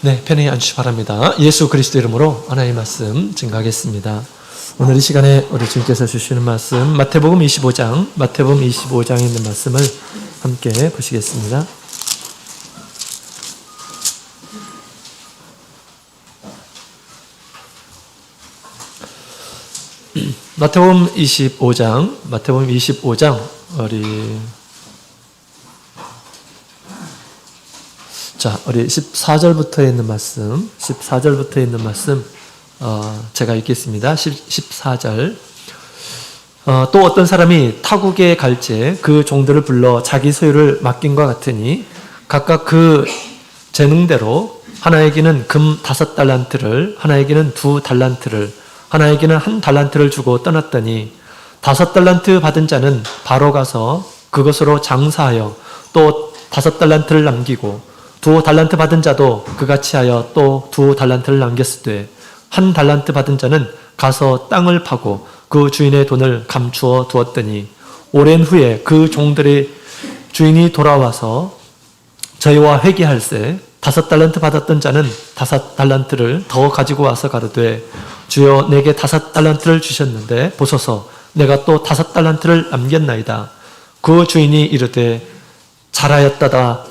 네, 편히 앉으시기 바랍니다. 예수 그리스도 이름으로 하나님의 말씀 증거하겠습니다. 오늘 이 시간에 우리 주님께서 주시는 말씀 마태복음 25장에 있는 말씀을 함께 보시겠습니다. 마태복음 25장 우리 14절부터 있는 말씀, 제가 읽겠습니다. 14절. 또 어떤 사람이 타국에 갈지 그 종들을 불러 자기 소유를 맡긴과 같으니 각각 그 재능대로 하나에게는 금 5달란트를, 하나에게는 2달란트를, 하나에게는 1달란트를 주고 떠났더니 5달란트 받은 자는 바로 가서 그것으로 장사하여 또 5달란트를 남기고 2달란트 받은 자도 그같이 하여 또 2달란트를 남겼으되 1달란트 받은 자는 가서 땅을 파고 그 주인의 돈을 감추어 두었더니 오랜 후에 그 종들의 주인이 돌아와서 저희와 회개할세 5달란트 받았던 자는 5달란트를 더 가지고 와서 가로되 주여 내게 5달란트를 주셨는데 보소서 내가 또 5달란트를 남겼나이다. 그 주인이 이르되 잘하였다다.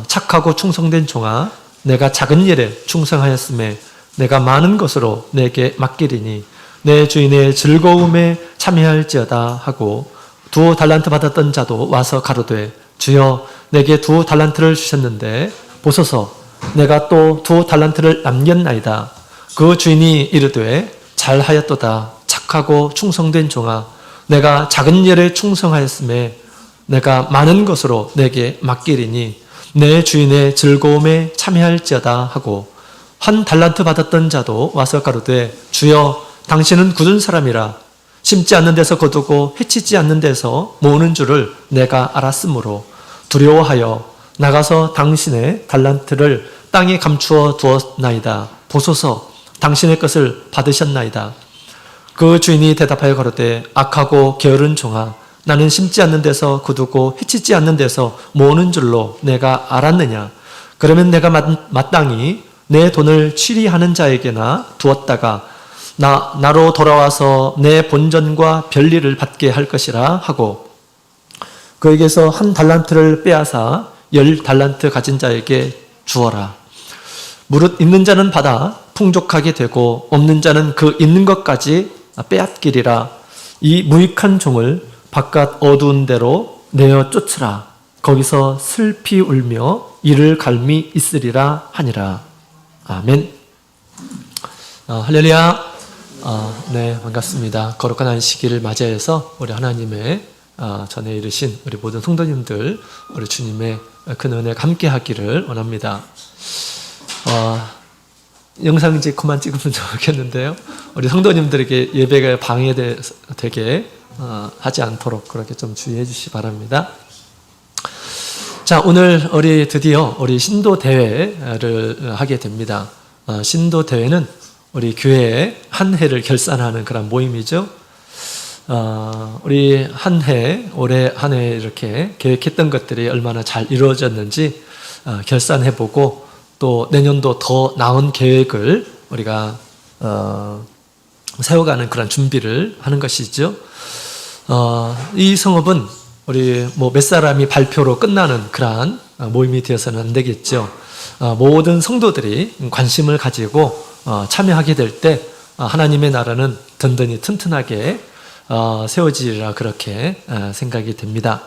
착하고 충성된 종아, 내가 작은 일에 충성하였음에 내가 많은 것으로 내게 맡기리니 내 주인의 즐거움에 참여할지어다 하고 2달란트 받았던 자도 와서 가로되 주여 내게 2달란트를 주셨는데 보소서 내가 또 2달란트를 남겼나이다. 그 주인이 이르되 잘하였도다. 착하고 충성된 종아, 내가 작은 일에 충성하였음에 내가 많은 것으로 내게 맡기리니 내 주인의 즐거움에 참여할지어다 하고 1달란트 받았던 자도 와서 가로되 주여 당신은 굳은 사람이라 심지 않는 데서 거두고 해치지 않는 데서 모으는 줄을 내가 알았으므로 두려워하여 나가서 당신의 달란트를 땅에 감추어 두었나이다. 보소서 당신의 것을 받으셨나이다. 그 주인이 대답하여 가로되 악하고 게으른 종아, 나는 심지 않는 데서 거두고 해치지 않는 데서 모으는 줄로 내가 알았느냐? 그러면 내가 마땅히 내 돈을 취리하는 자에게나 두었다가 나로 돌아와서 내 본전과 별리를 받게 할 것이라 하고 그에게서 1달란트를 빼앗아 10달란트 가진 자에게 주어라. 무릇 있는 자는 받아 풍족하게 되고 없는 자는 그 있는 것까지 빼앗기리라. 이 무익한 종을 바깥 어두운 데로 내어 쫓으라. 거기서 슬피 울며 이를 갈미 있으리라 하니라. 아멘. 할렐루야. 네, 반갑습니다. 거룩한 안식일을 맞이해서 우리 하나님의 전에 이르신 우리 모든 성도님들 우리 주님의 큰 은혜가 함께 하기를 원합니다. 영상 이제 그만 찍으면 좋겠는데요. 우리 성도님들에게 예배가 방해되게 하지 않도록 그렇게 좀 주의해 주시기 바랍니다. 자, 오늘 우리 드디어 우리 신도 대회를 하게 됩니다. 신도 대회는 우리 교회의 한 해를 결산하는 그런 모임이죠. 우리 올해 한 해 이렇게 계획했던 것들이 얼마나 잘 이루어졌는지 결산해보고 또 내년도 더 나은 계획을 우리가 세워가는 그런 준비를 하는 것이죠. 이 성업은 우리 몇 사람이 발표로 끝나는 그러한 모임이 되어서는 안 되겠죠. 모든 성도들이 관심을 가지고 참여하게 될 때 하나님의 나라는 든든히 튼튼하게 세워지리라 그렇게 생각이 됩니다.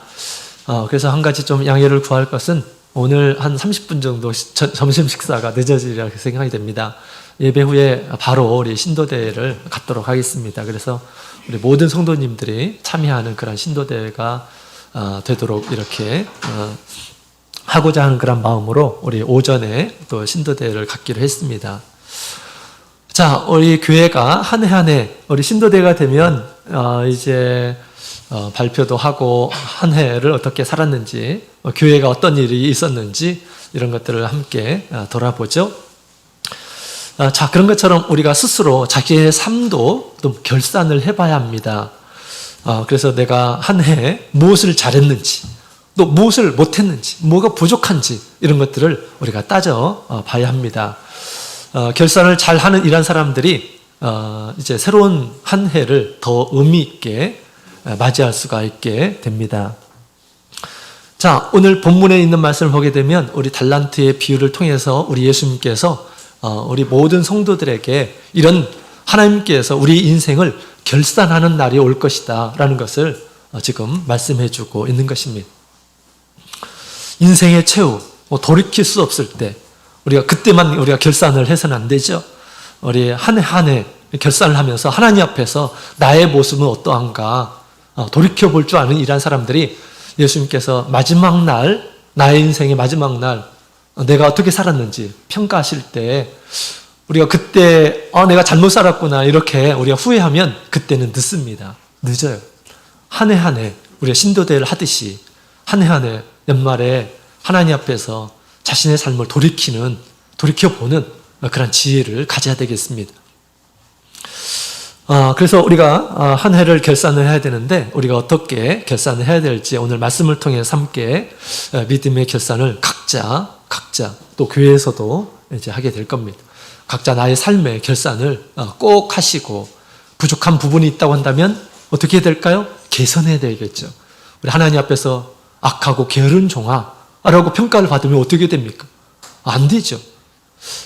그래서 한 가지 좀 양해를 구할 것은 오늘 한 30분 정도 점심 식사가 늦어지리라 생각이 됩니다. 예배 후에 바로 우리 신도대회를 갖도록 하겠습니다. 그래서 우리 모든 성도님들이 참여하는 그런 신도대회가 되도록 이렇게 하고자 하는 그런 마음으로 우리 오전에 또 신도대회를 갖기로 했습니다. 자, 우리 교회가 한 해 한 해 우리 신도대회가 되면 이제 발표도 하고 한 해를 어떻게 살았는지 교회가 어떤 일이 있었는지 이런 것들을 함께 돌아보죠. 자, 그런 것처럼 우리가 스스로 자기의 삶도 좀 결산을 해봐야 합니다. 그래서 내가 한 해 무엇을 잘했는지 또 무엇을 못했는지, 뭐가 부족한지 이런 것들을 우리가 따져 봐야 합니다. 결산을 잘하는 이런 사람들이 이제 새로운 한 해를 더 의미 있게 맞이할 수가 있게 됩니다. 자, 오늘 본문에 있는 말씀을 보게 되면 우리 달란트의 비유를 통해서 우리 예수님께서 우리 모든 성도들에게 이런 하나님께서 우리 인생을 결산하는 날이 올 것이다 라는 것을 지금 말씀해 주고 있는 것입니다. 인생의 최후, 돌이킬 수 없을 때 우리가 그때만 우리가 결산을 해서는 안 되죠. 우리 한 해 한 해 결산을 하면서 하나님 앞에서 나의 모습은 어떠한가 돌이켜볼 줄 아는 이러한 사람들이 예수님께서 마지막 날, 나의 인생의 마지막 날 내가 어떻게 살았는지 평가하실 때 우리가 그때 내가 잘못 살았구나 이렇게 우리가 후회하면 그때는 늦습니다. 늦어요. 한 해 한 해 우리가 신도대를 하듯이 한 해 한 해 연말에 하나님 앞에서 자신의 삶을 돌이켜보는 그런 지혜를 가져야 되겠습니다. 그래서 우리가 한 해를 결산을 해야 되는데 우리가 어떻게 결산을 해야 될지 오늘 말씀을 통해서 함께 믿음의 결산을 각자 또 교회에서도 이제 하게 될 겁니다. 각자 나의 삶의 결산을 꼭 하시고 부족한 부분이 있다고 한다면 어떻게 해야 될까요? 개선해야 되겠죠. 우리 하나님 앞에서 악하고 게으른 종아라고 평가를 받으면 어떻게 됩니까? 안 되죠.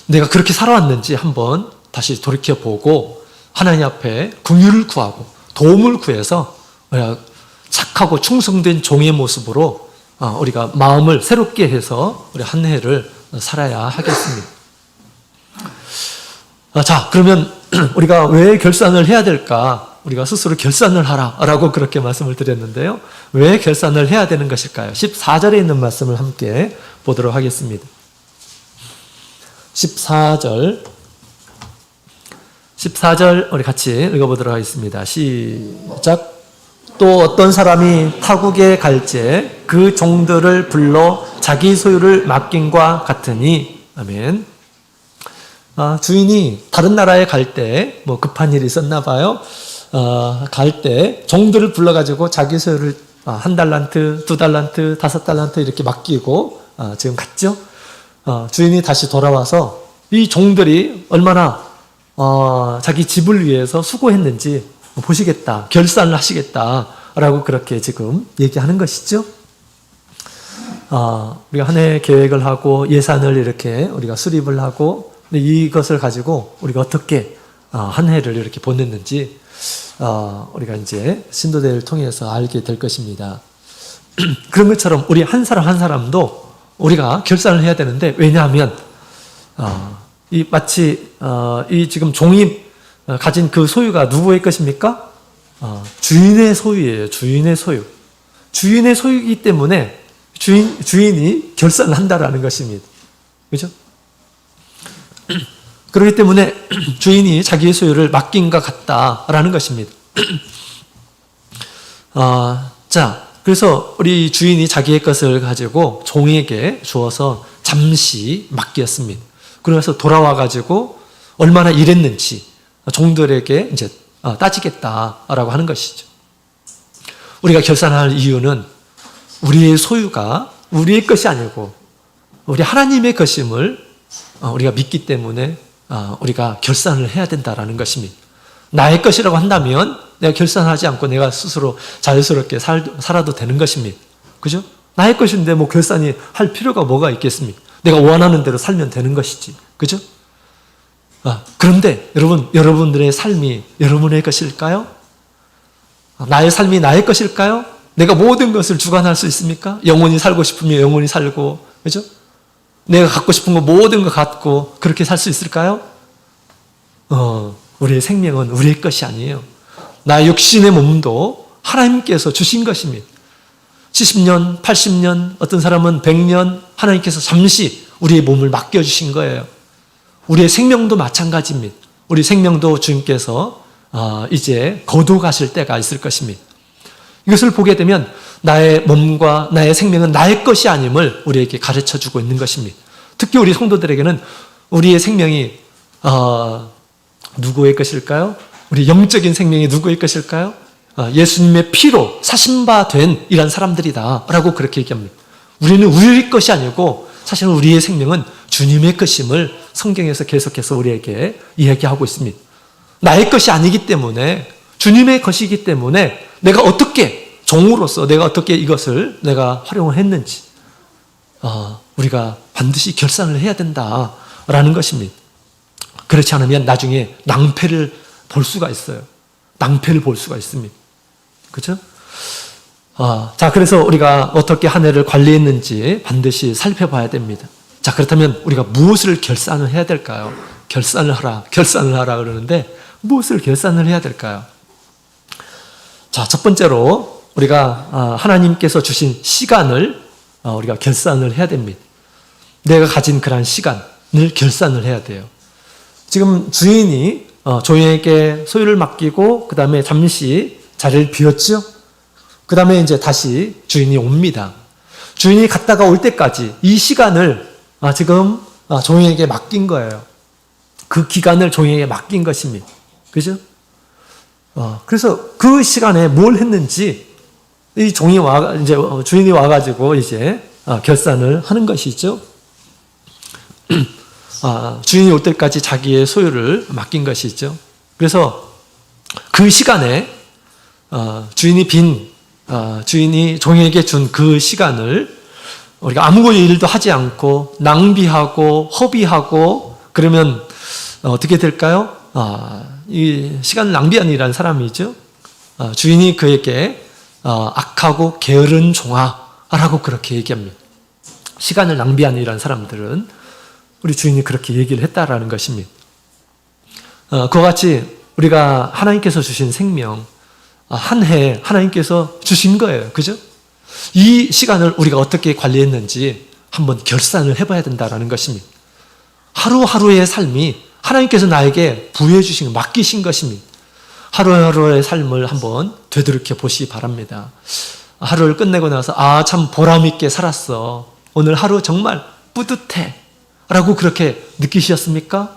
내가 그렇게 살아왔는지 한번 다시 돌이켜보고 하나님 앞에 긍휼을 구하고 도움을 구해서 착하고 충성된 종의 모습으로 우리가 마음을 새롭게 해서 우리 한 해를 살아야 하겠습니다. 자, 그러면 우리가 왜 결산을 해야 될까? 우리가 스스로 결산을 하라라고 그렇게 말씀을 드렸는데요. 왜 결산을 해야 되는 것일까요? 14절에 있는 말씀을 함께 보도록 하겠습니다. 14절 우리 같이 읽어보도록 하겠습니다. 시작. 또 어떤 사람이 타국에 갈제 그 종들을 불러 자기 소유를 맡김과 같으니. 아멘. 주인이 다른 나라에 갈 때 뭐 급한 일이 있었나 봐요. 갈 때 종들을 불러가지고 자기 소유를 1달란트, 2달란트, 5달란트 이렇게 맡기고 지금 갔죠. 주인이 다시 돌아와서 이 종들이 얼마나 자기 집을 위해서 수고했는지 보시겠다, 결산을 하시겠다라고 그렇게 지금 얘기하는 것이죠. 우리가 한 해 계획을 하고 예산을 이렇게 우리가 수립을 하고 이것을 가지고 우리가 어떻게 한 해를 이렇게 보냈는지 우리가 이제 신도대를 통해서 알게 될 것입니다. 그런 것처럼 우리 한 사람 한 사람도 우리가 결산을 해야 되는데, 왜냐하면 이 마치 이 지금 종이 가진 그 소유가 누구의 것입니까? 주인의 소유예요. 주인의 소유. 주인의 소유이기 때문에 주인이 결산을 한다라는 것입니다. 그렇죠? 그렇기 때문에 주인이 자기의 소유를 맡긴과 같다라는 것입니다. 자, 그래서 우리 주인이 자기의 것을 가지고 종에게 주어서 잠시 맡겼습니다. 그래서 돌아와 가지고 얼마나 일했는지 종들에게 이제 따지겠다라고 하는 것이죠. 우리가 결산할 이유는 우리의 소유가 우리의 것이 아니고 우리 하나님의 것임을 우리가 믿기 때문에 우리가 결산을 해야 된다라는 것입니다. 나의 것이라고 한다면 내가 결산하지 않고 내가 스스로 자유스럽게 살아도 되는 것입니다. 그죠? 나의 것인데 뭐 결산이 할 필요가 뭐가 있겠습니까? 내가 원하는 대로 살면 되는 것이지. 그죠? 그런데 여러분들의 삶이 여러분의 것일까요? 나의 삶이 나의 것일까요? 내가 모든 것을 주관할 수 있습니까? 영원히 살고 싶으면 영원히 살고, 그죠? 내가 갖고 싶은 거 모든 거 갖고 그렇게 살 수 있을까요? 우리의 생명은 우리의 것이 아니에요. 나의 육신의 몸도 하나님께서 주신 것입니다. 70년, 80년, 어떤 사람은 100년 하나님께서 잠시 우리의 몸을 맡겨주신 거예요. 우리의 생명도 마찬가지입니다. 우리 생명도 주님께서 이제 거두가실 때가 있을 것입니다. 이것을 보게 되면 나의 몸과 나의 생명은 나의 것이 아님을 우리에게 가르쳐주고 있는 것입니다. 특히 우리 성도들에게는 우리의 생명이 누구의 것일까요? 우리 영적인 생명이 누구의 것일까요? 예수님의 피로 사신바된 이런 사람들이다라고 그렇게 얘기합니다. 우리는 우리의 것이 아니고 사실은 우리의 생명은 주님의 것임을 성경에서 계속해서 우리에게 이야기하고 있습니다. 나의 것이 아니기 때문에 주님의 것이기 때문에 내가 어떻게 종으로서 내가 어떻게 이것을 내가 활용을 했는지 우리가 반드시 결산을 해야 된다라는 것입니다. 그렇지 않으면 나중에 낭패를 볼 수가 있어요. 낭패를 볼 수가 있습니다. 그렇죠? 자, 그래서 우리가 어떻게 한 해를 관리했는지 반드시 살펴봐야 됩니다. 자, 그렇다면 우리가 무엇을 결산을 해야 될까요? 결산을 하라 그러는데 무엇을 결산을 해야 될까요? 자, 첫 번째로 우리가 하나님께서 주신 시간을 우리가 결산을 해야 됩니다. 내가 가진 그런 시간을 결산을 해야 돼요. 지금 주인이 종에게 소유를 맡기고 그 다음에 잠시 자리를 비웠죠. 그 다음에 이제 다시 주인이 옵니다. 주인이 갔다가 올 때까지 이 시간을 지금 종에게 맡긴 거예요. 그 기간을 종에게 맡긴 것입니다. 그죠? 그래서 그 시간에 뭘 했는지 이 종이 이제 주인이 와가지고 이제 결산을 하는 것이죠. 주인이 올 때까지 자기의 소유를 맡긴 것이죠. 그래서 그 시간에 주인이 종에게 준 그 시간을 우리가 아무 일도 하지 않고 낭비하고 허비하고 그러면 어떻게 될까요? 이 시간을 낭비한 이라는 사람이죠. 주인이 그에게 악하고 게으른 종아라고 그렇게 얘기합니다. 시간을 낭비한 이라는 사람들은 우리 주인이 그렇게 얘기를 했다라는 것입니다. 그와 같이 우리가 하나님께서 주신 생명, 한 해 하나님께서 주신 거예요. 그죠? 이 시간을 우리가 어떻게 관리했는지 한번 결산을 해봐야 된다는 것입니다. 하루하루의 삶이 하나님께서 나에게 부여해 주신, 맡기신 것입니다. 하루하루의 삶을 한번 되돌이켜 보시기 바랍니다. 하루를 끝내고 나서 참 보람있게 살았어. 오늘 하루 정말 뿌듯해. 라고 그렇게 느끼셨습니까?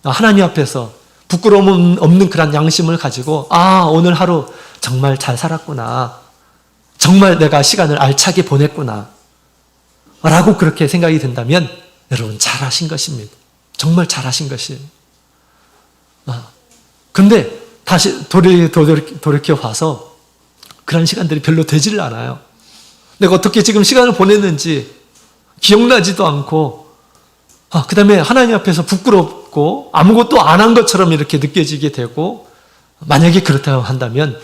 하나님 앞에서 부끄러움 없는 그런 양심을 가지고 오늘 하루 정말 잘 살았구나. 정말 내가 시간을 알차게 보냈구나. 라고 그렇게 생각이 든다면 여러분 잘하신 것입니다. 정말 잘하신 것이에요. 근데 다시 돌이켜 봐서 그런 시간들이 별로 되지를 않아요. 내가 어떻게 지금 시간을 보냈는지 기억나지도 않고 그 다음에 하나님 앞에서 부끄럽고 아무것도 안 한 것처럼 이렇게 느껴지게 되고 만약에 그렇다고 한다면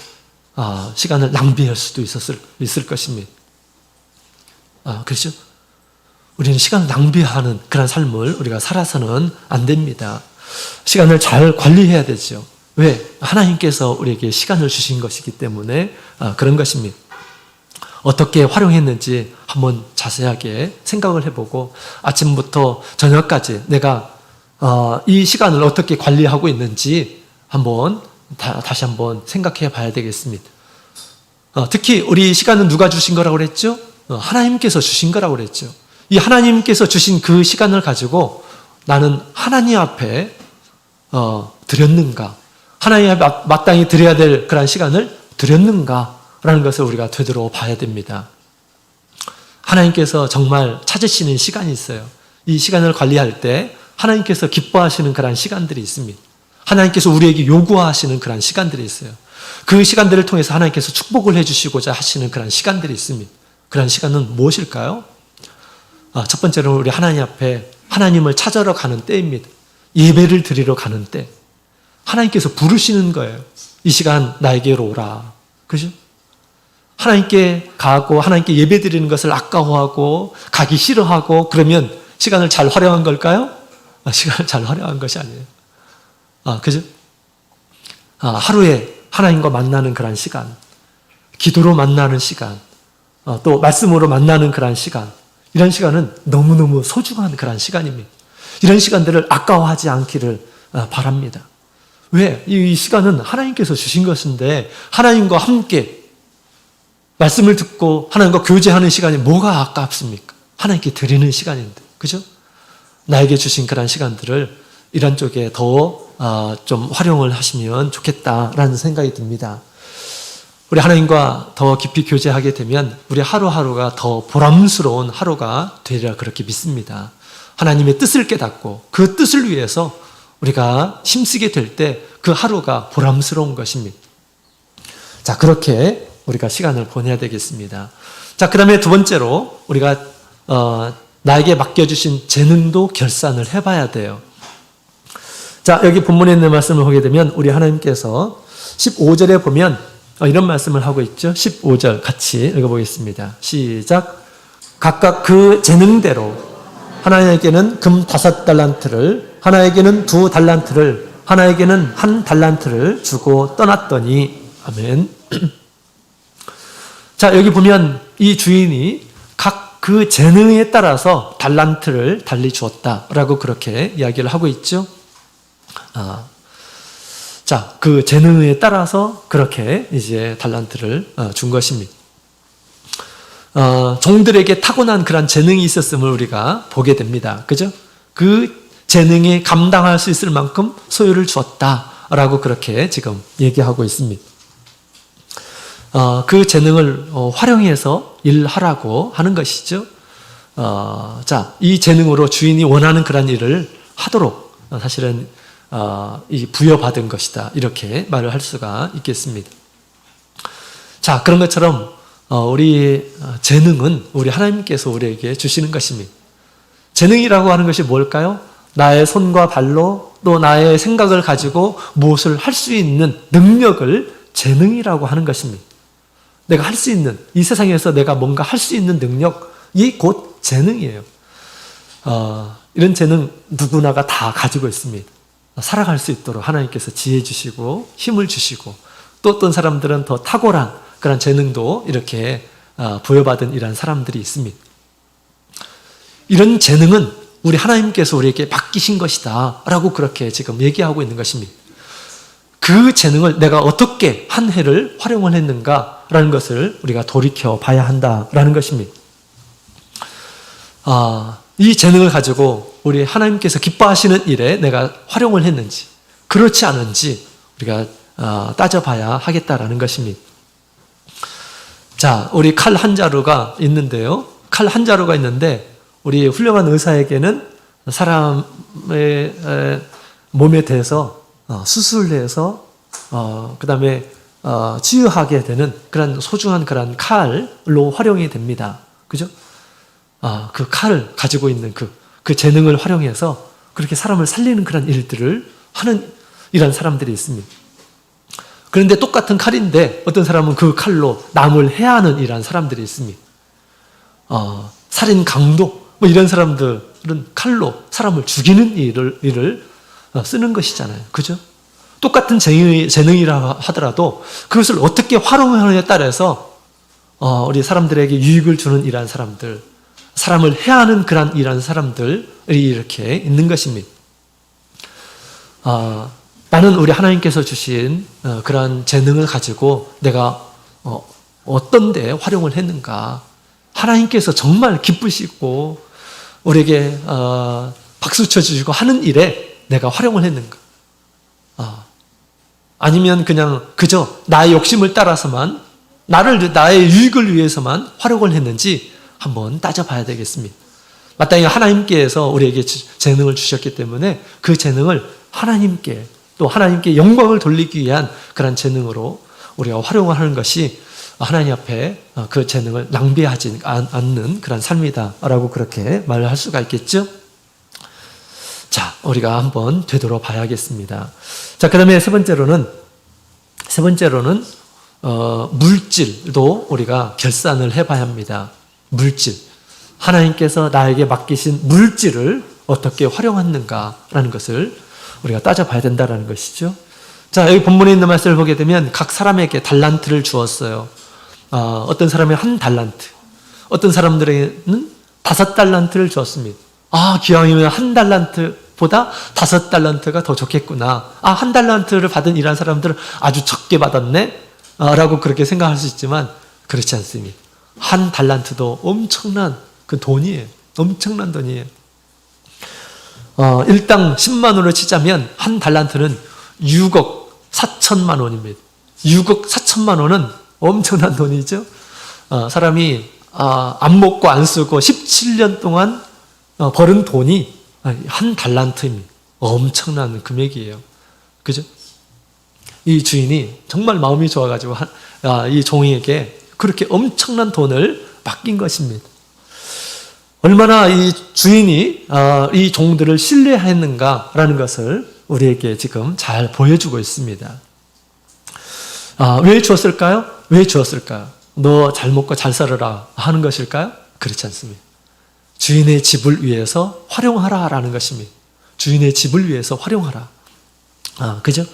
시간을 낭비할 수도 있을 것입니다. 그렇죠? 우리는 시간을 낭비하는 그런 삶을 우리가 살아서는 안 됩니다. 시간을 잘 관리해야 되죠. 왜? 하나님께서 우리에게 시간을 주신 것이기 때문에 그런 것입니다. 어떻게 활용했는지 한번 자세하게 생각을 해보고 아침부터 저녁까지 내가 이 시간을 어떻게 관리하고 있는지 한번 다시 한번 생각해 봐야 되겠습니다. 특히 우리 시간은 누가 주신 거라고 그랬죠? 하나님께서 주신 거라고 그랬죠. 이 하나님께서 주신 그 시간을 가지고 나는 하나님 앞에 드렸는가? 하나님 앞에 마땅히 드려야 될 그런 시간을 드렸는가? 라는 것을 우리가 되돌아 봐야 됩니다. 하나님께서 정말 찾으시는 시간이 있어요. 이 시간을 관리할 때 하나님께서 기뻐하시는 그런 시간들이 있습니다. 하나님께서 우리에게 요구하시는 그런 시간들이 있어요. 그 시간들을 통해서 하나님께서 축복을 해주시고자 하시는 그런 시간들이 있습니다. 그런 시간은 무엇일까요? 첫 번째로 우리 하나님 앞에 하나님을 찾으러 가는 때입니다. 예배를 드리러 가는 때. 하나님께서 부르시는 거예요. 이 시간 나에게로 오라. 그죠? 하나님께 가고 하나님께 예배 드리는 것을 아까워하고 가기 싫어하고 그러면 시간을 잘 활용한 걸까요? 시간을 잘 활용한 것이 아니에요. 그죠? 하루에 하나님과 만나는 그런 시간, 기도로 만나는 시간, 또 말씀으로 만나는 그런 시간, 이런 시간은 너무너무 소중한 그런 시간입니다. 이런 시간들을 아까워하지 않기를 바랍니다. 왜? 이 시간은 하나님께서 주신 것인데 하나님과 함께 말씀을 듣고 하나님과 교제하는 시간이 뭐가 아깝습니까? 하나님께 드리는 시간인데, 그죠? 나에게 주신 그런 시간들을 이런 쪽에 더 좀 활용을 하시면 좋겠다라는 생각이 듭니다. 우리 하나님과 더 깊이 교제하게 되면 우리 하루하루가 더 보람스러운 하루가 되리라 그렇게 믿습니다. 하나님의 뜻을 깨닫고 그 뜻을 위해서 우리가 힘쓰게 될 때 그 하루가 보람스러운 것입니다. 자, 그렇게 우리가 시간을 보내야 되겠습니다. 자, 그 다음에 두 번째로 우리가 나에게 맡겨주신 재능도 결산을 해봐야 돼요. 자, 여기 본문에 있는 말씀을 보게 되면 우리 하나님께서 15절에 보면 이런 말씀을 하고 있죠. 15절 같이 읽어보겠습니다. 시작. 각각 그 재능대로 하나에게는 금 5달란트를, 하나에게는 2달란트를, 하나에게는 1달란트를 주고 떠났더니 아멘. 자, 여기 보면 이 주인이 각 그 재능에 따라서 달란트를 달리 주었다라고 그렇게 이야기를 하고 있죠. 자, 그 재능에 따라서 그렇게 이제 달란트를 준 것입니다. 종들에게 타고난 그런 재능이 있었음을 우리가 보게 됩니다. 그죠? 그 재능에 감당할 수 있을 만큼 소유를 주었다라고 그렇게 지금 얘기하고 있습니다. 그 재능을 활용해서 일하라고 하는 것이죠. 자, 이 재능으로 주인이 원하는 그런 일을 하도록 사실은 이 부여받은 것이다. 이렇게 말을 할 수가 있겠습니다. 자, 그런 것처럼 우리 재능은 우리 하나님께서 우리에게 주시는 것입니다. 재능이라고 하는 것이 뭘까요? 나의 손과 발로 또 나의 생각을 가지고 무엇을 할 수 있는 능력을 재능이라고 하는 것입니다. 내가 할 수 있는, 이 세상에서 내가 뭔가 할 수 있는 능력이 곧 재능이에요. 이런 재능 누구나가 다 가지고 있습니다. 살아갈 수 있도록 하나님께서 지혜 주시고 힘을 주시고 또 어떤 사람들은 더 탁월한 그런 재능도 이렇게 부여받은 이런 사람들이 있습니다. 이런 재능은 우리 하나님께서 우리에게 맡기신 것이다 라고 그렇게 지금 얘기하고 있는 것입니다. 그 재능을 내가 어떻게 한 해를 활용을 했는가라는 것을 우리가 돌이켜 봐야 한다라는 것입니다. 이 재능을 가지고 우리 하나님께서 기뻐하시는 일에 내가 활용을 했는지 그렇지 않은지 우리가 따져봐야 하겠다라는 것입니다. 자, 우리 칼 한 자루가 있는데요. 칼 한 자루가 있는데 우리 훌륭한 의사에게는 사람의 몸에 대해서 수술을 해서 그 다음에 치유하게 되는 그런 소중한 그런 칼로 활용이 됩니다. 그죠? 그 칼을 가지고 있는 그 재능을 활용해서 그렇게 사람을 살리는 그런 일들을 하는 이런 사람들이 있습니다. 그런데 똑같은 칼인데 어떤 사람은 그 칼로 남을 해야 하는 이런 사람들이 있습니다. 살인 강도 뭐 이런 사람들은 칼로 사람을 죽이는 일을 쓰는 것이잖아요. 그죠? 똑같은 재능이라 하더라도 그것을 어떻게 활용하느냐에 따라서 우리 사람들에게 유익을 주는 이러한 사람들, 사람을 해야 하는 그런 이러한 사람들이 이렇게 있는 것입니다. 나는 우리 하나님께서 주신 그런 재능을 가지고 내가 어떤 데 활용을 했는가, 하나님께서 정말 기쁘시고 우리에게 박수 쳐주시고 하는 일에 내가 활용을 했는가, 아니면 그냥 그저 나의 욕심을 따라서만 나의 유익을 위해서만 활용을 했는지 한번 따져봐야 되겠습니다. 마땅히 하나님께서 우리에게 재능을 주셨기 때문에 그 재능을 하나님께 또 하나님께 영광을 돌리기 위한 그런 재능으로 우리가 활용을 하는 것이 하나님 앞에 그 재능을 낭비하지 않는 그런 삶이다라고 그렇게 말을 할 수가 있겠죠. 자, 우리가 한번 되돌아봐야겠습니다. 자, 그 다음에 세 번째로는 물질도 우리가 결산을 해봐야 합니다. 물질. 하나님께서 나에게 맡기신 물질을 어떻게 활용했는가라는 것을 우리가 따져봐야 된다는 것이죠. 자, 여기 본문에 있는 말씀을 보게 되면 각 사람에게 달란트를 주었어요. 어떤 사람이 1달란트, 어떤 사람들에게는 5달란트를 주었습니다. 기왕이면 1달란트보다 5달란트가 더 좋겠구나. 1달란트를 받은 이런 사람들은 아주 적게 받았네? 라고 그렇게 생각할 수 있지만 그렇지 않습니다. 1달란트도 엄청난 그 돈이에요. 엄청난 돈이에요. 일당 10만 원을 치자면 1달란트는 6억 4천만 원입니다. 6억 4천만 원은 엄청난 돈이죠. 사람이 안 먹고 안 쓰고 17년 동안 벌은 돈이 한 달란트입니다. 엄청난 금액이에요. 그죠? 이 주인이 정말 마음이 좋아가지고 이 종에게 그렇게 엄청난 돈을 맡긴 것입니다. 얼마나 이 주인이 이 종들을 신뢰했는가라는 것을 우리에게 지금 잘 보여주고 있습니다. 왜 주었을까요? 왜 주었을까요? 너 잘 먹고 잘 살아라 하는 것일까요? 그렇지 않습니다. 주인의 집을 위해서 활용하라라는 것입니다. 주인의 집을 위해서 활용하라. 그죠?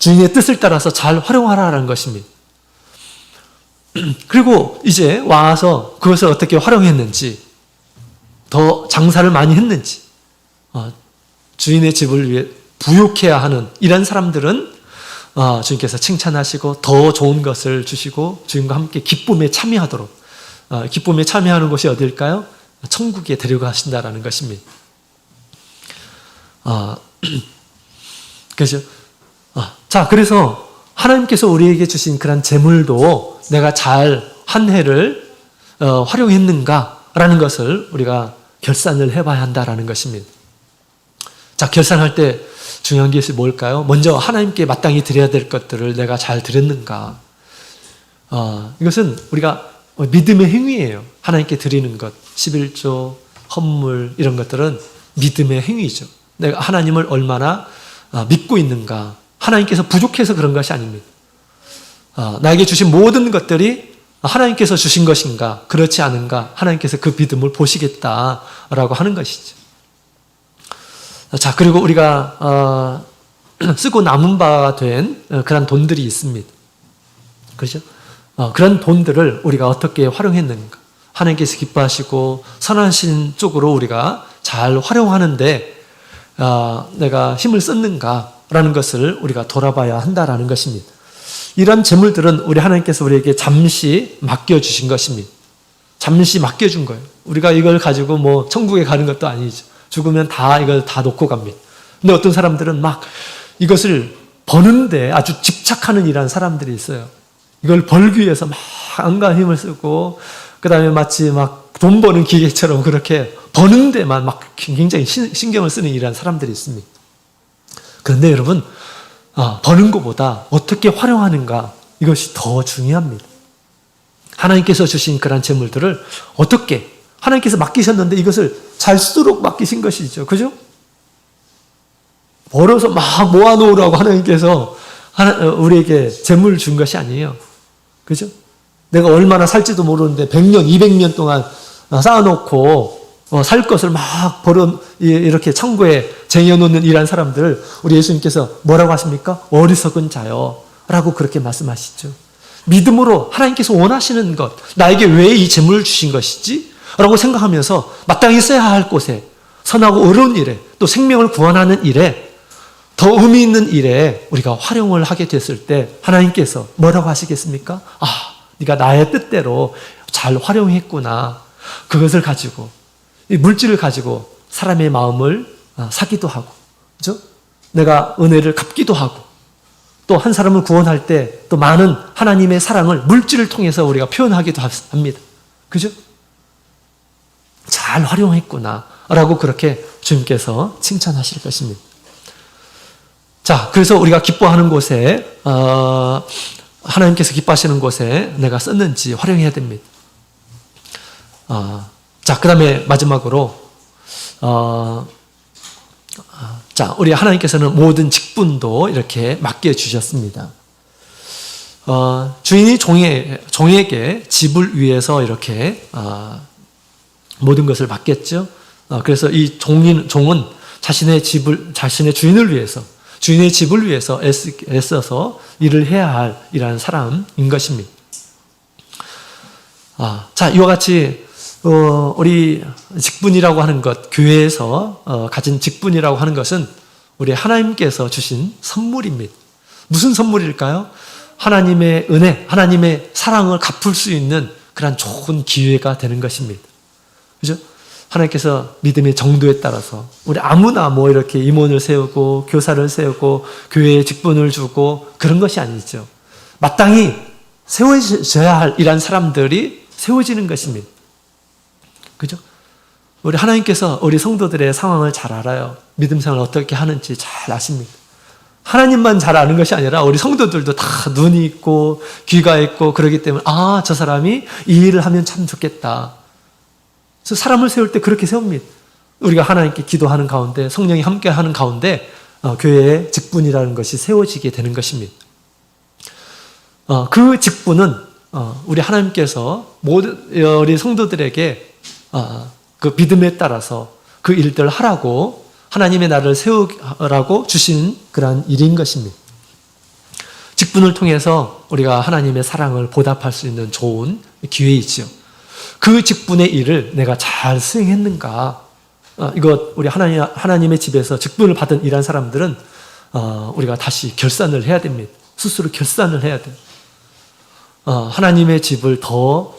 주인의 뜻을 따라서 잘 활용하라라는 것입니다. 그리고 이제 와서 그것을 어떻게 활용했는지, 더 장사를 많이 했는지, 주인의 집을 위해 부욕해야 하는 이런 사람들은 주인께서 칭찬하시고 더 좋은 것을 주시고 주인과 함께 기쁨에 참여하도록, 기쁨에 참여하는 곳이 어디일까요? 천국에 데려가신다라는 것입니다. 그죠? 자, 그래서 하나님께서 우리에게 주신 그런 재물도 내가 잘 한 해를 활용했는가라는 것을 우리가 결산을 해봐야 한다라는 것입니다. 자, 결산할 때 중요한 것이 뭘까요? 먼저 하나님께 마땅히 드려야 될 것들을 내가 잘 드렸는가. 이것은 우리가 믿음의 행위예요. 하나님께 드리는 것, 11조, 헌물 이런 것들은 믿음의 행위죠. 내가 하나님을 얼마나 믿고 있는가. 하나님께서 부족해서 그런 것이 아닙니다. 나에게 주신 모든 것들이 하나님께서 주신 것인가, 그렇지 않은가, 하나님께서 그 믿음을 보시겠다라고 하는 것이죠. 자, 그리고 우리가 쓰고 남은 바가 된 그런 돈들이 있습니다. 그렇죠? 그런 돈들을 우리가 어떻게 활용했는가, 하나님께서 기뻐하시고 선하신 쪽으로 우리가 잘 활용하는데 내가 힘을 썼는가라는 것을 우리가 돌아봐야 한다라는 것입니다. 이런 재물들은 우리 하나님께서 우리에게 잠시 맡겨주신 것입니다. 잠시 맡겨준 거예요. 우리가 이걸 가지고 뭐 천국에 가는 것도 아니죠. 죽으면 이걸 다 놓고 갑니다. 근데 어떤 사람들은 막 이것을 버는데 아주 집착하는 이런 사람들이 있어요. 이걸 벌기 위해서 막 안간 힘을 쓰고, 그 다음에 마치 막 돈 버는 기계처럼 그렇게 버는 데만 막 굉장히 신경을 쓰는 이런 사람들이 있습니다. 그런데 여러분, 버는 것보다 어떻게 활용하는가, 이것이 더 중요합니다. 하나님께서 주신 그런 재물들을 어떻게, 하나님께서 맡기셨는데 이것을 잘 쓰도록 맡기신 것이죠. 그죠? 벌어서 막 모아놓으라고 하나님께서 우리에게 재물을 준 것이 아니에요. 그죠? 내가 얼마나 살지도 모르는데 100년, 200년 동안 쌓아놓고 살 것을 막 이렇게 창고에 쟁여놓는 이런 사람들, 우리 예수님께서 뭐라고 하십니까? 어리석은 자요 라고 그렇게 말씀하시죠. 믿음으로 하나님께서 원하시는 것, 나에게 왜 이 재물을 주신 것이지? 라고 생각하면서 마땅히 써야 할 곳에, 선하고 의로운 일에, 또 생명을 구원하는 일에, 더 의미 있는 일에 우리가 활용을 하게 됐을 때 하나님께서 뭐라고 하시겠습니까? 네가 나의 뜻대로 잘 활용했구나. 그것을 가지고, 이 물질을 가지고 사람의 마음을 사기도 하고, 그죠? 내가 은혜를 갚기도 하고, 또 한 사람을 구원할 때 또 많은 하나님의 사랑을 물질을 통해서 우리가 표현하기도 합니다. 그죠? 잘 활용했구나 라고 그렇게 주님께서 칭찬하실 것입니다. 자, 그래서 우리가 기뻐하는 곳에, 하나님께서 기뻐하시는 곳에 내가 썼는지 활용해야 됩니다. 자, 그 다음에 마지막으로, 자, 우리 하나님께서는 모든 직분도 이렇게 맡겨주셨습니다. 주인이 종에게 집을 위해서 이렇게 모든 것을 맡겼죠. 그래서 이 종은 자신의 주인을 위해서, 주인의 집을 위해서 애써서 일을 해야 할 이러한 사람인 것입니다. 자, 이와 같이 우리 직분이라고 하는 것, 교회에서 가진 직분이라고 하는 것은 우리 하나님께서 주신 선물입니다. 무슨 선물일까요? 하나님의 은혜, 하나님의 사랑을 갚을 수 있는 그런 좋은 기회가 되는 것입니다. 그죠? 하나님께서 믿음의 정도에 따라서 우리 아무나 뭐 이렇게 임원을 세우고 교사를 세우고 교회에 직분을 주고 그런 것이 아니죠. 마땅히 세워져야 할 이런 사람들이 세워지는 것입니다. 그죠? 우리 하나님께서 우리 성도들의 상황을 잘 알아요. 믿음 생활을 어떻게 하는지 잘 아십니다. 하나님만 잘 아는 것이 아니라 우리 성도들도 다 눈이 있고 귀가 있고 그러기 때문에 저 사람이 이 일을 하면 참 좋겠다. 그래서 사람을 세울 때 그렇게 세웁니다. 우리가 하나님께 기도하는 가운데 성령이 함께하는 가운데 교회의 직분이라는 것이 세워지게 되는 것입니다. 그 직분은 우리 하나님께서 모든 우리 성도들에게 그 믿음에 따라서 그 일들을 하라고 하나님의 나라를 세우라고 주신 그러한 일인 것입니다. 직분을 통해서 우리가 하나님의 사랑을 보답할 수 있는 좋은 기회이지요. 그 직분의 일을 내가 잘 수행했는가? 이것 우리 하나님의 집에서 직분을 받은 일한 사람들은 우리가 다시 결산을 해야 됩니다. 스스로 결산을 해야 돼요. 하나님의 집을 더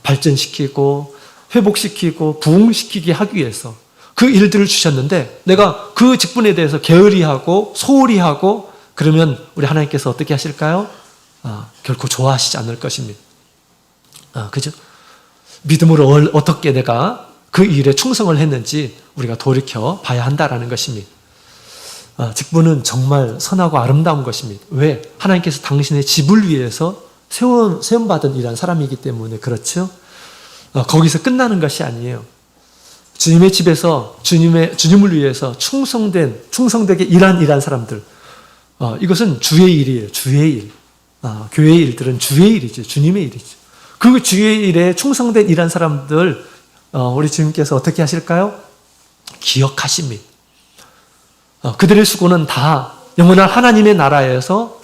발전시키고 회복시키고 부흥시키게 하기 위해서 그 일들을 주셨는데 내가 그 직분에 대해서 게으리하고 소홀히 하고 그러면 우리 하나님께서 어떻게 하실까요? 결코 좋아하시지 않을 것입니다. 그죠? 믿음으로 어떻게 내가 그 일에 충성을 했는지 우리가 돌이켜 봐야 한다라는 것입니다. 직분은 정말 선하고 아름다운 것입니다. 왜? 하나님께서 당신의 집을 위해서 세움받은 일한 사람이기 때문에 그렇죠? 거기서 끝나는 것이 아니에요. 주님의 집에서 주님을 위해서 충성되게 일한 사람들. 이것은 주의 일이에요. 주의 일. 교회의 일들은 주의 일이죠. 주님의 일이죠. 그 주의 일에 충성된 일한 사람들 우리 주님께서 어떻게 하실까요? 기억하십니다. 그들의 수고는 다 영원한 하나님의 나라에서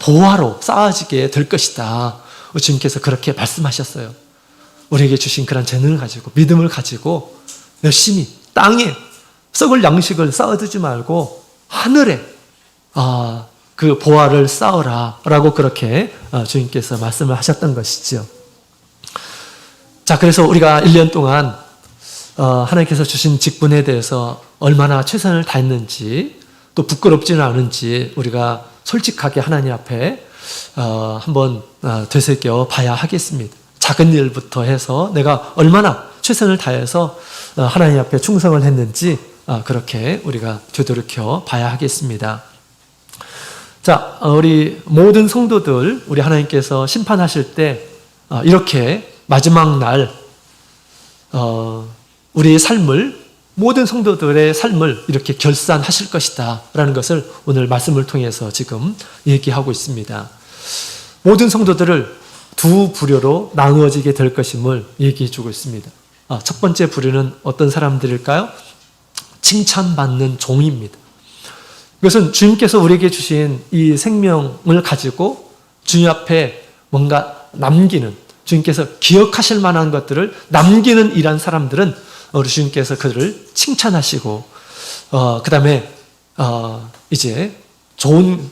보화로 쌓아지게 될 것이다. 주님께서 그렇게 말씀하셨어요. 우리에게 주신 그런 재능을 가지고 믿음을 가지고 열심히 땅에 썩을 양식을 쌓아두지 말고 하늘에 그 보화를 쌓으라 라고 그렇게 주님께서 말씀을 하셨던 것이죠. 자, 그래서 우리가 1년 동안 하나님께서 주신 직분에 대해서 얼마나 최선을 다했는지 또 부끄럽지는 않은지 우리가 솔직하게 하나님 앞에 한번 되새겨 봐야 하겠습니다. 작은 일부터 해서 내가 얼마나 최선을 다해서 하나님 앞에 충성을 했는지 그렇게 우리가 되돌이켜 봐야 하겠습니다. 자, 우리 모든 성도들 우리 하나님께서 심판하실 때 이렇게 마지막 날 우리의 삶을 모든 성도들의 삶을 이렇게 결산하실 것이다 라는 것을 오늘 말씀을 통해서 지금 얘기하고 있습니다. 모든 성도들을 두 부류로 나누어지게 될 것임을 얘기해 주고 있습니다. 첫 번째 부류는 어떤 사람들일까요? 칭찬받는 종입니다. 이것은 주님께서 우리에게 주신 이 생명을 가지고 주님 앞에 뭔가 남기는, 주님께서 기억하실 만한 것들을 남기는 이란 사람들은 우리 주님께서 그들을 칭찬하시고 그 다음에 이제 좋은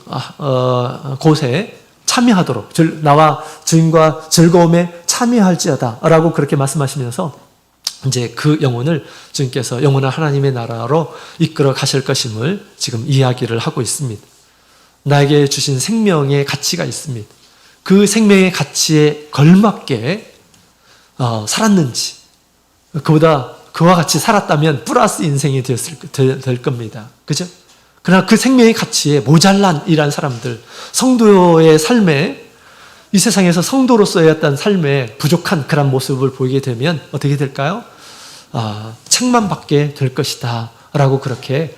곳에 참여하도록 나와 주님과 즐거움에 참여할지어다 라고 그렇게 말씀하시면서 이제 그 영혼을 주님께서 영원한 하나님의 나라로 이끌어 가실 것임을 지금 이야기를 하고 있습니다. 나에게 주신 생명의 가치가 있습니다. 그 생명의 가치에 걸맞게 살았는지 그보다 그와 같이 살았다면 플러스 인생이 될 겁니다. 그죠? 그러나 그 생명의 가치에 모자란 이란 사람들, 성도의 삶에 이 세상에서 성도로서의 어떤 삶에 부족한 그런 모습을 보이게 되면 어떻게 될까요? 책만 받게 될 것이다 라고 그렇게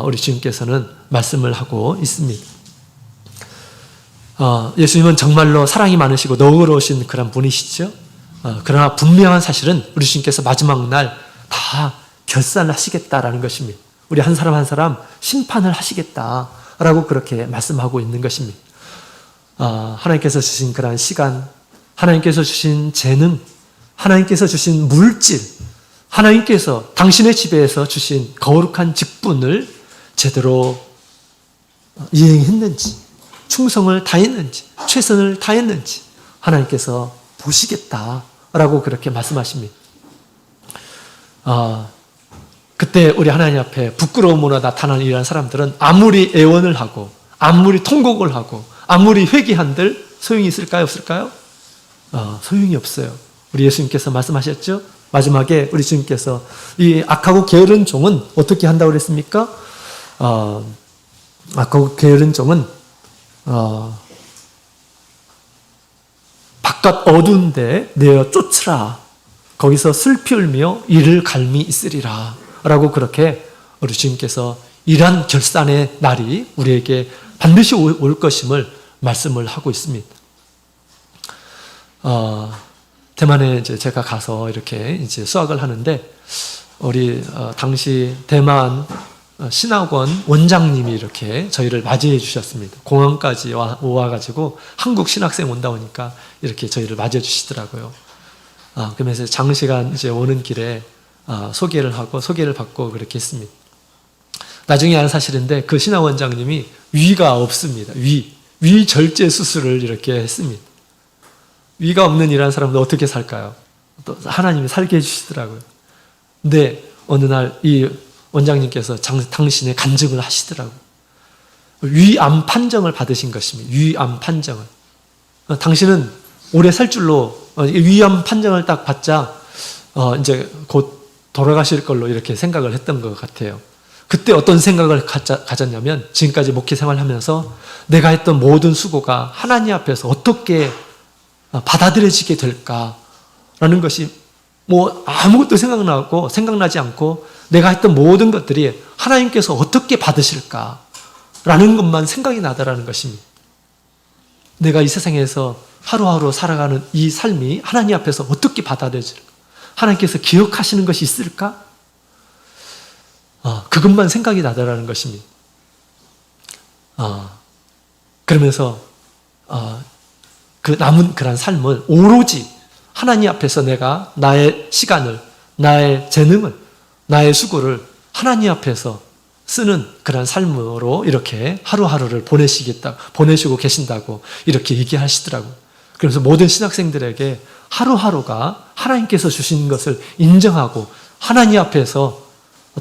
우리 주님께서는 말씀을 하고 있습니다. 예수님은 정말로 사랑이 많으시고 너그러우신 그런 분이시죠. 그러나 분명한 사실은 우리 주님께서 마지막 날 다 결산을 하시겠다라는 것입니다. 우리 한 사람 한 사람 심판을 하시겠다라고 그렇게 말씀하고 있는 것입니다. 하나님께서 주신 그러한 시간, 하나님께서 주신 재능, 하나님께서 주신 물질, 하나님께서 당신의 집에서 주신 거룩한 직분을 제대로 이행했는지, 충성을 다했는지, 최선을 다했는지 하나님께서 보시겠다라고 그렇게 말씀하십니다. 그때 우리 하나님 앞에 부끄러움으로 나타나는 이런 사람들은 아무리 애원을 하고 아무리 통곡을 하고 아무리 회개한들 소용이 있을까요? 없을까요? 소용이 없어요. 우리 예수님께서 말씀하셨죠? 마지막에 우리 주님께서 이 악하고 게으른 종은 어떻게 한다고 그랬습니까? 악하고 게으른 종은 바깥 어두운 데 내어 쫓으라. 거기서 슬피 울며 이를 갈미 있으리라. 라고 그렇게 우리 주님께서 이러한 결산의 날이 우리에게 반드시 올 것임을 말씀을 하고 있습니다. 대만에 이제 제가 가서 이렇게 이제 수학을 하는데 우리 당시 대만 신학원 원장님이 이렇게 저희를 맞이해 주셨습니다. 공항까지 와가지고 한국 신학생 온다 보니까 이렇게 저희를 맞이해 주시더라고요. 그러면서 장시간 이제 오는 길에 소개를 하고 소개를 받고 그렇게 했습니다. 나중에 아는 사실인데 그 신학원장님이 위가 없습니다. 위 절제 수술을 이렇게 했습니다. 위가 없는 이라는 사람도 어떻게 살까요? 또 하나님이 살게 해주시더라고요. 근데 어느 날 이 원장님께서 당신의 간증을 하시더라고요. 위암 판정을 받으신 것입니다. 위암 판정을. 당신은 오래 살 줄로 위암 판정을 딱 받자 이제 곧 돌아가실 걸로 이렇게 생각을 했던 것 같아요. 그때 어떤 생각을 가졌냐면 지금까지 목회 생활하면서 내가 했던 모든 수고가 하나님 앞에서 어떻게 받아들여지게 될까라는 것이 아무것도 생각나지 않고 내가 했던 모든 것들이 하나님께서 어떻게 받으실까라는 것만 생각이 나더라는 것입니다. 내가 이 세상에서 하루하루 살아가는 이 삶이 하나님 앞에서 어떻게 받아들여질까? 하나님께서 기억하시는 것이 있을까? 그것만 생각이 나더라는 것입니다. 그러면서 그 남은 그런 삶을 오로지 하나님 앞에서 내가 나의 시간을, 나의 재능을, 나의 수고를 하나님 앞에서 쓰는 그런 삶으로 이렇게 하루하루를 보내시고 계신다고 이렇게 얘기하시더라고요. 그래서 모든 신학생들에게 하루하루가 하나님께서 주신 것을 인정하고 하나님 앞에서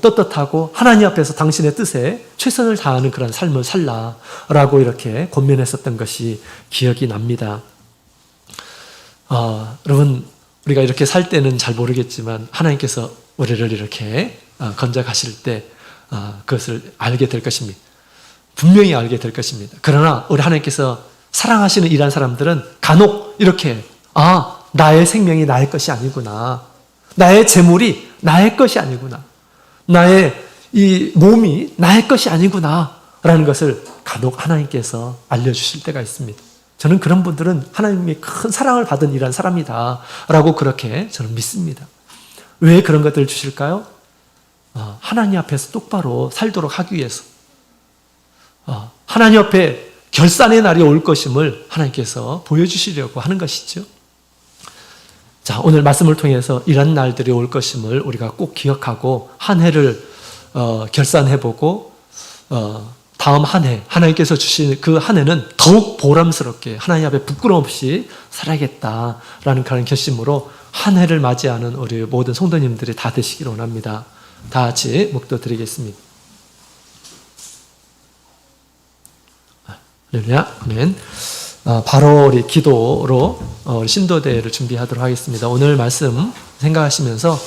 떳떳하고 하나님 앞에서 당신의 뜻에 최선을 다하는 그런 삶을 살라라고 이렇게 권면했었던 것이 기억이 납니다. 여러분, 우리가 이렇게 살 때는 잘 모르겠지만 하나님께서 우리를 이렇게 건져가실 때 그것을 알게 될 것입니다. 분명히 알게 될 것입니다. 그러나 우리 하나님께서 사랑하시는 이러한 사람들은 간혹 이렇게 나의 생명이 나의 것이 아니구나. 나의 재물이 나의 것이 아니구나. 나의 이 몸이 나의 것이 아니구나 라는 것을 간혹 하나님께서 알려주실 때가 있습니다. 저는 그런 분들은 하나님의 큰 사랑을 받은 이런 사람이다 라고 그렇게 저는 믿습니다. 왜 그런 것들을 주실까요? 하나님 앞에서 똑바로 살도록 하기 위해서, 하나님 앞에 결산의 날이 올 것임을 하나님께서 보여주시려고 하는 것이죠. 자, 오늘 말씀을 통해서 이런 날들이 올 것임을 우리가 꼭 기억하고 한 해를 결산해보고 다음 한 해, 하나님께서 주신 그 한 해는 더욱 보람스럽게 하나님 앞에 부끄럼 없이 살아야겠다라는 그런 결심으로 한 해를 맞이하는 우리 모든 성도님들이 다 되시기를 원합니다. 다 같이 묵도 드리겠습니다. 할렐루야, 아멘. 바로 우리 기도로 신도대회를 준비하도록 하겠습니다. 오늘 말씀 생각하시면서